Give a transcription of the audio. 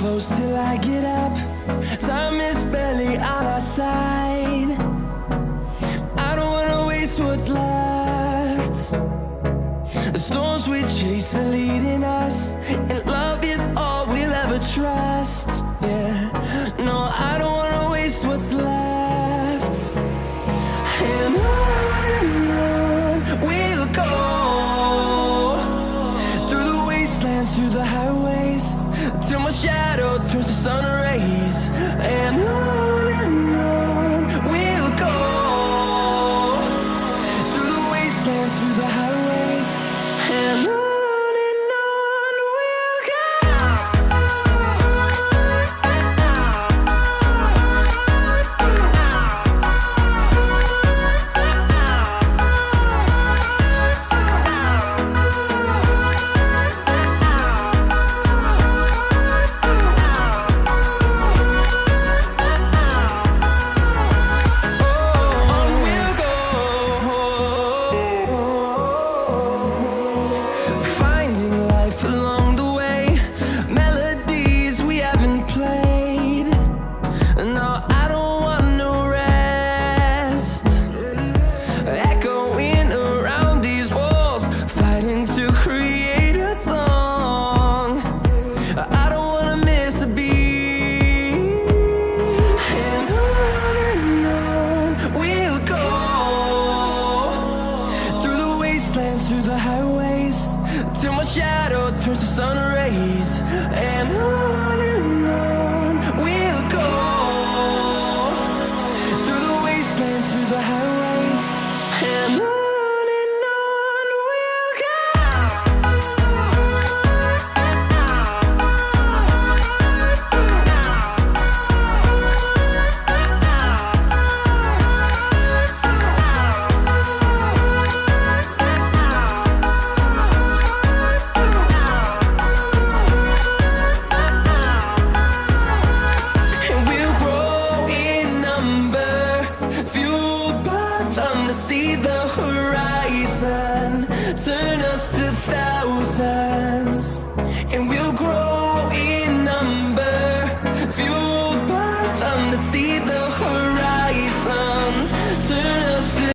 close till I get up. Time is barely on our side. I don't wanna waste what's left. The storms we chase are leading us, and love is all we'll ever trust. Yeah, no, I don't wanna waste what's left. And on we'll go, through the wastelands, through the highways, till my shadow turns to sun rays. And on we'll go, through the wastelands, through the highways, and on we'll go. Through the highways, till my shadow turns to sun rays. And on we'll go, through the wastelands, through the highways, and on we'll go. See the horizon turn